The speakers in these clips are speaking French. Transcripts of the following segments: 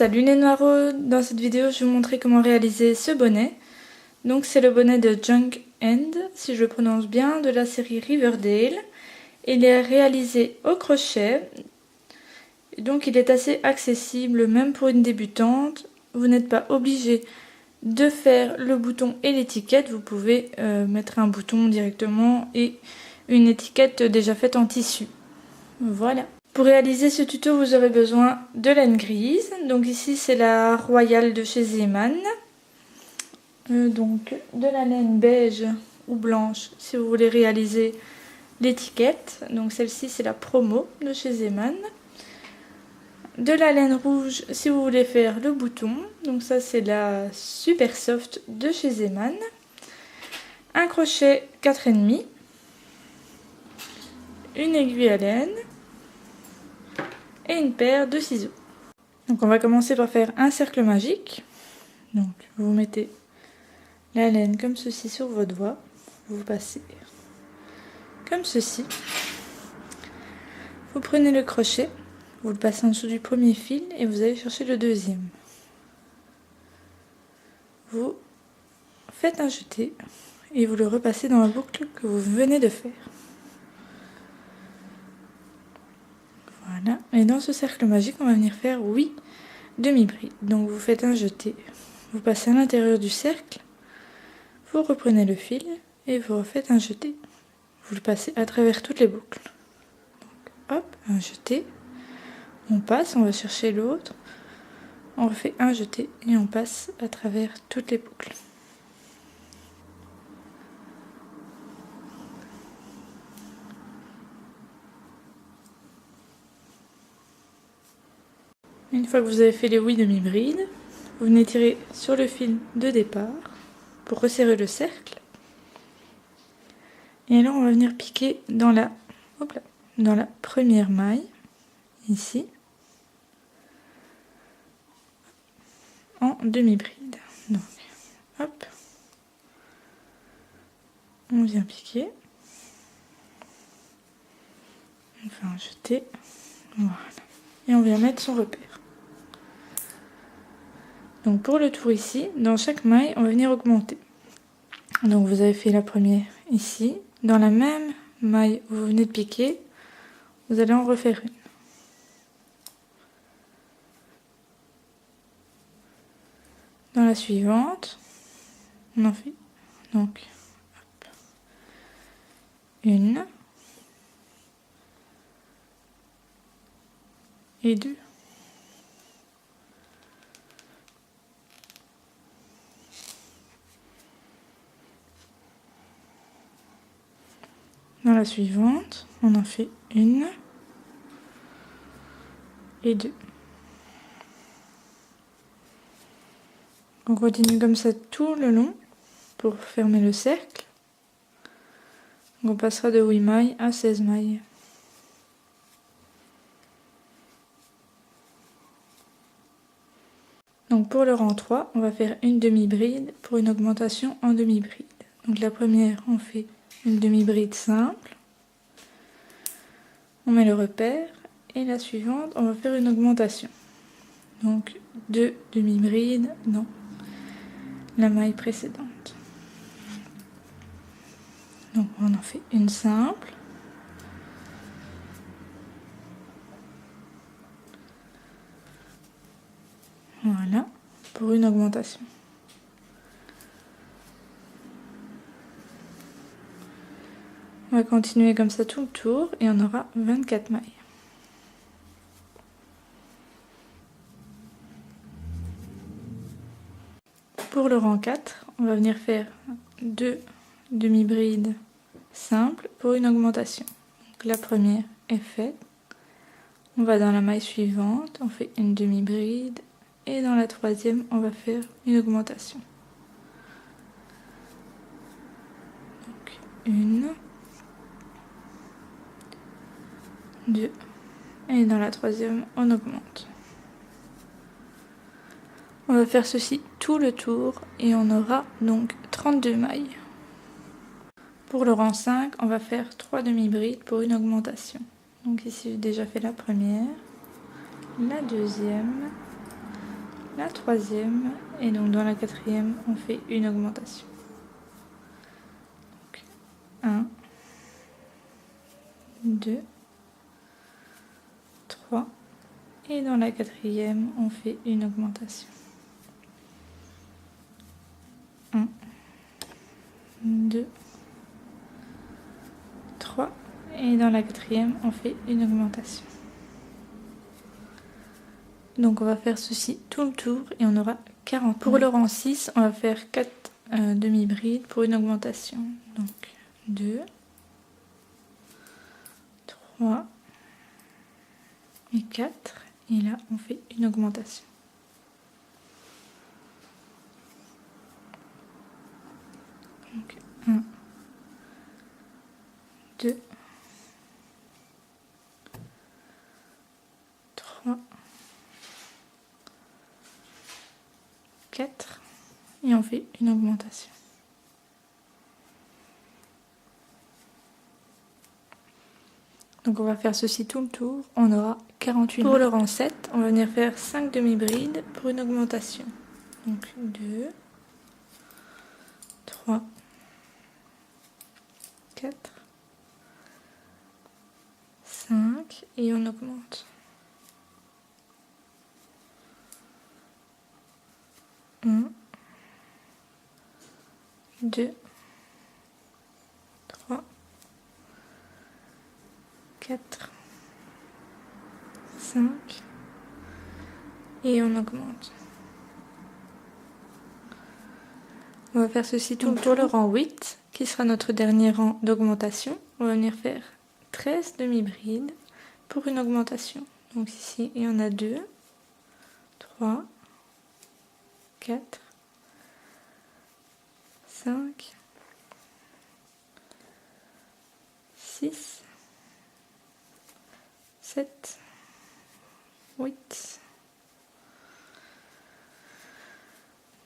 Salut les noireaux, dans cette vidéo je vais vous montrer comment réaliser ce bonnet. Donc c'est le bonnet de Junk End, si je le prononce bien, de la série Riverdale. Il est réalisé au crochet, donc il est assez accessible même pour une débutante. Vous n'êtes pas obligé de faire le bouton et l'étiquette, vous pouvez mettre un bouton directement et une étiquette déjà faite en tissu. Voilà. Pour réaliser ce tuto, vous aurez besoin de laine grise. Donc ici, c'est la Royale de chez Zeeman. Donc de la laine beige ou blanche si vous voulez réaliser l'étiquette. Donc celle-ci, c'est la promo de chez Zeeman. De la laine rouge si vous voulez faire le bouton. Donc ça, c'est la Super Soft de chez Zeeman. Un crochet 4,5. Une aiguille à laine. Et une paire de ciseaux. Donc on va commencer par faire un cercle magique. Donc vous mettez la laine comme ceci sur votre doigt. Vous passez comme ceci. Vous prenez le crochet, vous le passez en dessous du premier fil et vous allez chercher le deuxième. Vous faites un jeté et vous le repassez dans la boucle que vous venez de faire. Voilà, et dans ce cercle magique, on va venir faire 8 demi-brides. Donc vous faites un jeté, vous passez à l'intérieur du cercle, vous reprenez le fil et vous refaites un jeté. Vous le passez à travers toutes les boucles. Donc, hop, un jeté, on passe, on va chercher l'autre, on refait un jeté et on passe à travers toutes les boucles. Une fois que vous avez fait les 8 demi-brides, vous venez tirer sur le fil de départ pour resserrer le cercle. Et alors on va venir piquer dans la première maille, ici, en demi-bride. Donc, hop, on vient piquer, on fait un jeté, voilà, et on vient mettre son repère. Donc pour le tour ici, dans chaque maille, on va venir augmenter. Donc vous avez fait la première ici. Dans la même maille où vous venez de piquer, vous allez en refaire une. Dans la suivante, on en fait donc hop, une et deux. Dans la suivante, on en fait une et deux. On continue comme ça tout le long pour fermer le cercle. On passera de 8 mailles à 16 mailles. Donc pour le rang 3, on va faire une demi-bride pour une augmentation en demi-bride. Donc la première, on fait une demi-bride simple. On met le repère et la suivante, on va faire une augmentation. Donc 2 demi-brides dans la maille précédente. Donc on en fait une simple. Voilà, pour une augmentation. On va continuer comme ça tout le tour et on aura 24 mailles. Pour le rang 4, on va venir faire 2 demi-brides simples pour une augmentation. Donc la première est faite. On va dans la maille suivante, on fait une demi-bride et dans la troisième, on va faire une augmentation. Donc une, deux, et dans la troisième, on augmente. On va faire ceci tout le tour et on aura donc 32 mailles. Pour le rang 5, on va faire 3 demi-brides pour une augmentation. Donc ici j'ai déjà fait la première, la deuxième, la troisième, et donc dans la quatrième, on fait une augmentation. Donc, 1, 2, 3, et dans la quatrième, on fait une augmentation. 1, 2, 3, et dans la quatrième, on fait une augmentation. Donc on va faire ceci tout le tour et on aura 40. Pour le rang 6, on va faire 4 demi-brides pour une augmentation. Donc 2, 3 et 4. Et là, on fait une augmentation. Donc 1, 2, 3, 4 et on fait une augmentation. Donc on va faire ceci tout le tour, on aura 48. Pour le rang 7, on va venir faire 5 demi-brides pour une augmentation. Donc 2, 3, 4, 5 et on augmente. 1, 2, 3, 4, 5 et on augmente. On va faire ceci tout pour le rang 8 qui sera notre dernier rang d'augmentation. On va venir faire 13 demi-brides pour une augmentation. Donc ici il y en a 2, 3, 4, 5, 6, 7, 8,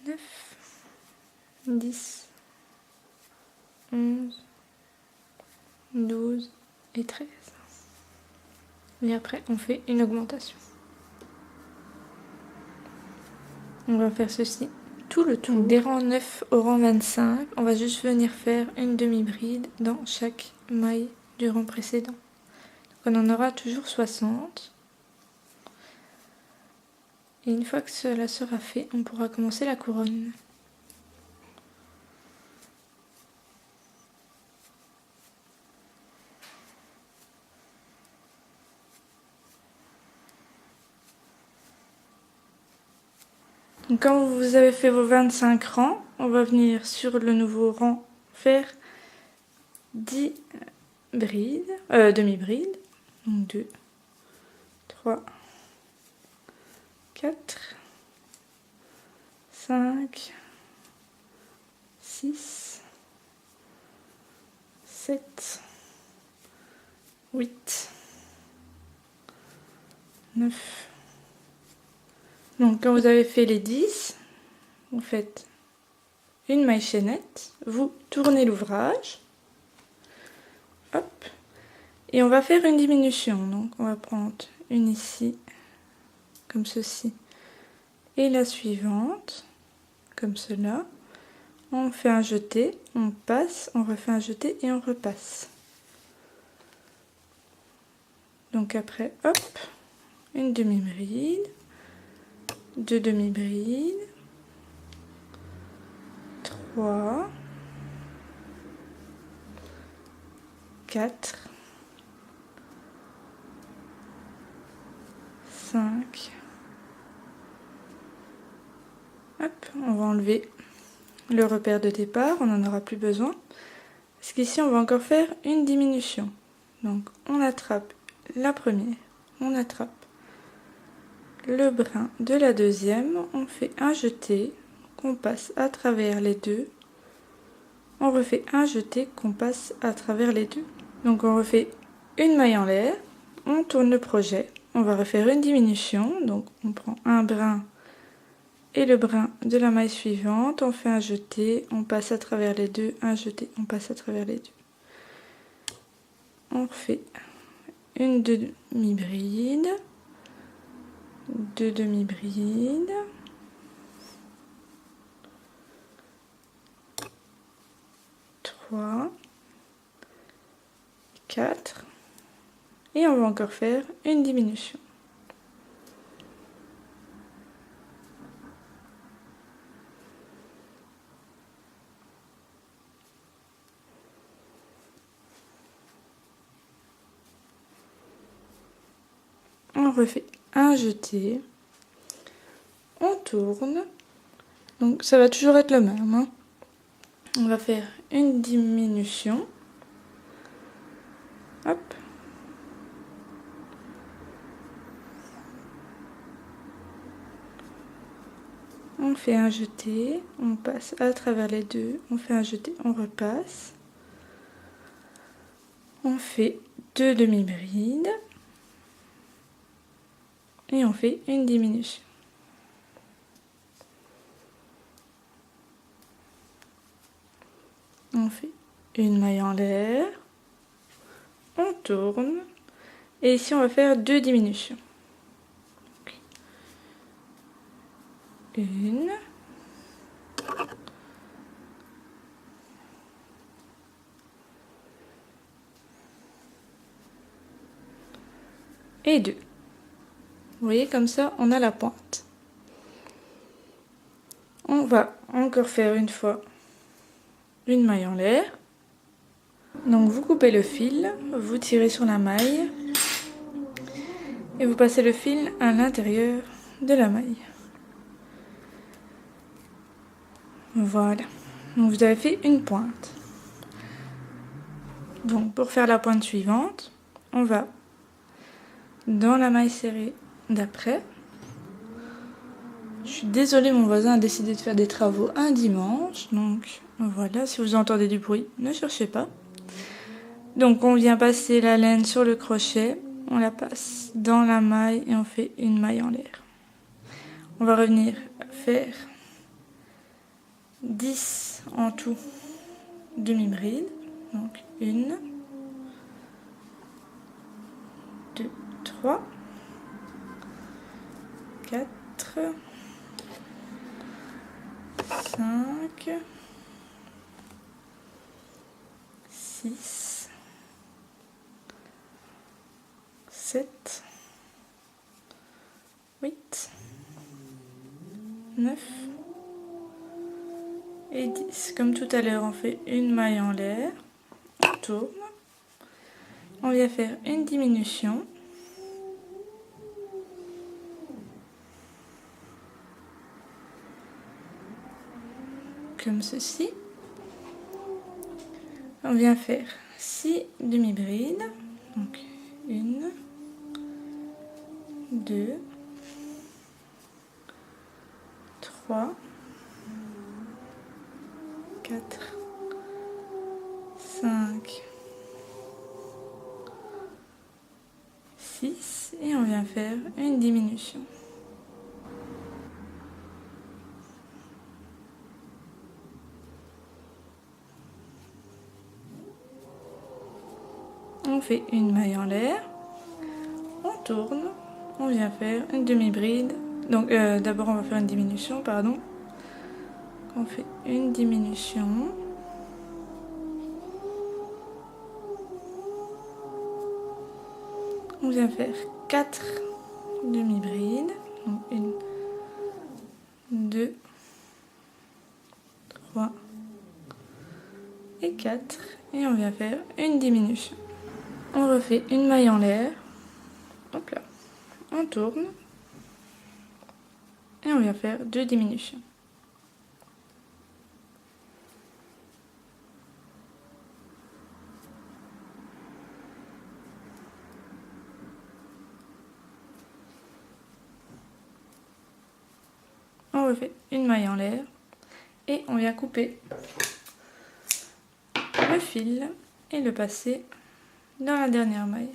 9, 10, 11, 12 et 13. Et après, on fait une augmentation. On va faire ceci tout le tour. Des rangs 9 au rang 25, on va juste venir faire une demi-bride dans chaque maille du rang précédent. Donc on en aura toujours 60. Et une fois que cela sera fait, on pourra commencer la couronne. Donc quand vous avez fait vos 25 rangs, on va venir sur le nouveau rang faire 10 demi-brides. Donc 2, 3, 4, 5, 6, 7, 8, 9. Donc quand vous avez fait les 10, vous faites une maille chaînette, vous tournez l'ouvrage, hop, et on va faire une diminution. Donc on va prendre une ici, comme ceci, et la suivante, comme cela. On fait un jeté, on passe, on refait un jeté et on repasse. Donc après, hop, une demi-bride, 2 demi-brides, 3, 4, 5. Hop, on va enlever le repère de départ, on n'en aura plus besoin. Parce qu'ici, on va encore faire une diminution. Donc, on attrape la première, on attrape le brin de la deuxième, on fait un jeté, qu'on passe à travers les deux. On refait un jeté, qu'on passe à travers les deux. Donc, on refait une maille en l'air, on tourne le projet, on va refaire une diminution. Donc, on prend un brin et le brin de la maille suivante, on fait un jeté, on passe à travers les deux, un jeté, on passe à travers les deux. On refait une demi-bride, 2 demi-brides, 3, 4 et on va encore faire une diminution. On refait un jeté, on tourne, donc ça va toujours être le même, hein. On va faire une diminution, hop, on fait un jeté, on passe à travers les deux, on fait un jeté, on repasse, on fait 2 demi-brides et on fait une diminution. On fait une maille en l'air, on tourne et ici on va faire 2 diminutions. Une et 2. Vous voyez, comme ça on a la pointe. On va encore faire une fois une maille en l'air. Donc vous coupez le fil, vous tirez sur la maille et vous passez le fil à l'intérieur de la maille. Voilà, donc vous avez fait une pointe. Donc pour faire la pointe suivante, on va dans la maille serrée d'après. Je suis désolée, mon voisin a décidé de faire des travaux un dimanche, donc voilà, si vous entendez du bruit, ne cherchez pas. Donc on vient passer la laine sur le crochet, on la passe dans la maille et on fait une maille en l'air. On va revenir faire 10 en tout demi-brides, donc 1, 2, 3, 4, 5, 6, 7, 8, 9 et 10. Comme tout à l'heure, on fait une maille en l'air, on tourne, on vient faire une diminution, comme ceci. On vient faire 6 demi-brides, donc 1, 2, 3, 4, 5, 6 et on vient faire une diminution. On fait une maille en l'air, on tourne, on vient faire une demi-bride. Donc d'abord on va faire une diminution, pardon. On fait une diminution. On vient faire 4 demi-brides. Donc 1, 2, 3 et 4. Et on vient faire une diminution. On refait une maille en l'air. Hop là. On tourne. Et on vient faire 2 diminutions. On refait une maille en l'air et on vient couper le fil et le passer dans la dernière maille.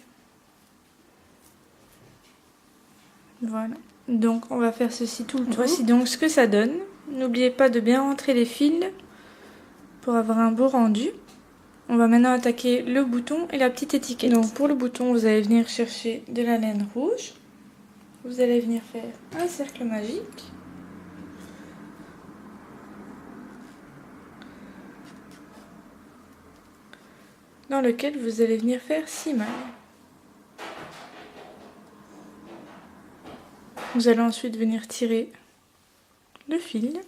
Voilà, donc on va faire ceci tout le tour. Voici donc ce que ça donne. N'oubliez pas de bien rentrer les fils pour avoir un beau rendu. On va maintenant attaquer le bouton et la petite étiquette. Donc pour le bouton, vous allez venir chercher de la laine rouge. Vous allez venir faire un cercle magique. dans lequel vous allez venir faire 6 mailles. Vous allez ensuite venir tirer le fil.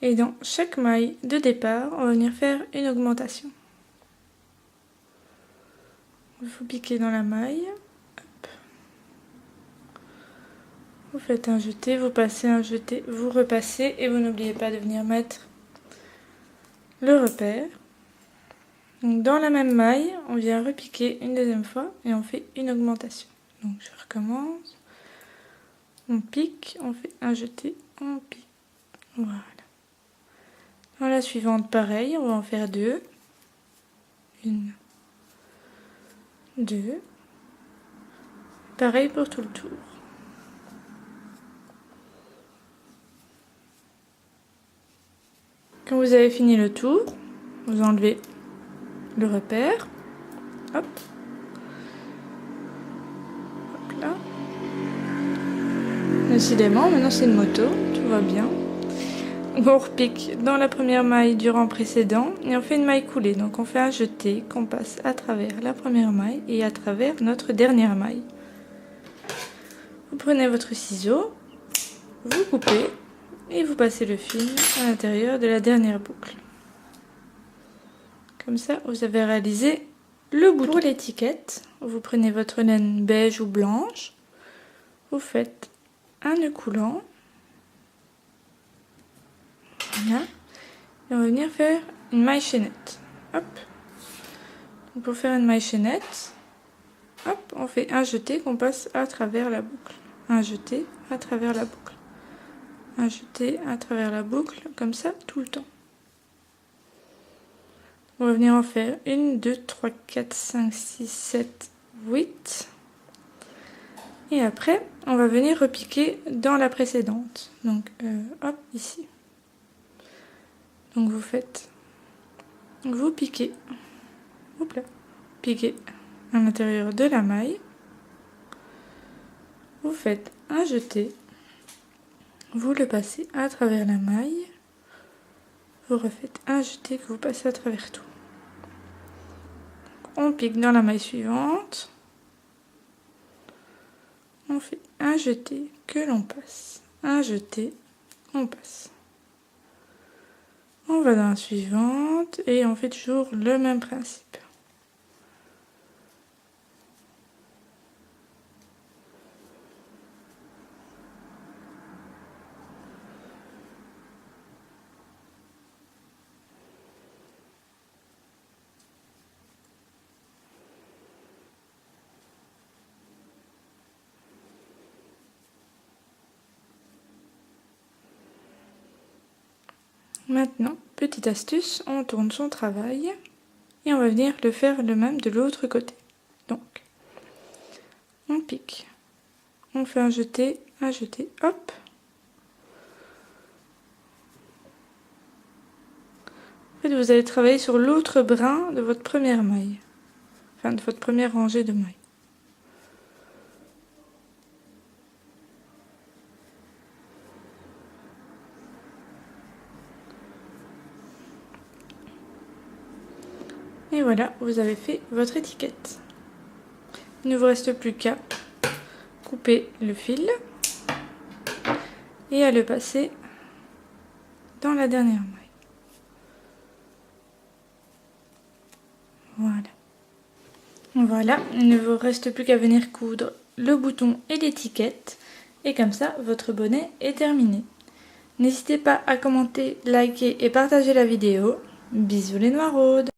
Et dans chaque maille de départ, on va venir faire une augmentation. Vous piquez dans la maille. Hop. Vous faites un jeté, vous passez un jeté, vous repassez et vous n'oubliez pas de venir mettre le repère. Donc dans la même maille, on vient repiquer une deuxième fois et on fait une augmentation. Donc je recommence. On pique, on fait un jeté, on pique. Voilà. Dans la suivante, pareil, on va en faire 2. 1, 2. Pareil pour tout le tour. Quand vous avez fini le tour, vous enlevez le repère. Hop. Hop là. Décidément, maintenant c'est une moto, tout va bien. On repique dans la première maille du rang précédent et on fait une maille coulée. Donc on fait un jeté qu'on passe à travers la première maille et à travers notre dernière maille. Vous prenez votre ciseau, vous coupez et vous passez le fil à l'intérieur de la dernière boucle. Comme ça, vous avez réalisé le bouton. Pour l'étiquette, vous prenez votre laine beige ou blanche, vous faites un nœud coulant. Voilà. Et on va venir faire une maille chaînette. Hop. Donc pour faire une maille chaînette, hop, on fait un jeté qu'on passe à travers la boucle. Un jeté à travers la boucle. Un jeté à travers la boucle, comme ça tout le temps. On va venir en faire 1, 2, 3, 4, 5, 6, 7, 8. Et après, on va venir repiquer dans la précédente. Donc, hop, ici. Donc vous faites, vous piquez, hop là, piquez à l'intérieur de la maille, vous faites un jeté, vous le passez à travers la maille, vous refaites un jeté que vous passez à travers tout. On pique dans la maille suivante, on fait un jeté que l'on passe, un jeté, on passe. On va dans la suivante et on fait toujours le même principe. Maintenant, petite astuce, on tourne son travail et on va venir le faire le même de l'autre côté. Donc, on pique, on fait un jeté, hop. En fait, vous allez travailler sur l'autre brin de votre première maille, enfin de votre première rangée de mailles. Et voilà, vous avez fait votre étiquette. Il ne vous reste plus qu'à couper le fil et à le passer dans la dernière maille. Voilà. Voilà, il ne vous reste plus qu'à venir coudre le bouton et l'étiquette. Et comme ça, votre bonnet est terminé. N'hésitez pas à commenter, liker et partager la vidéo. Bisous les noiraudes!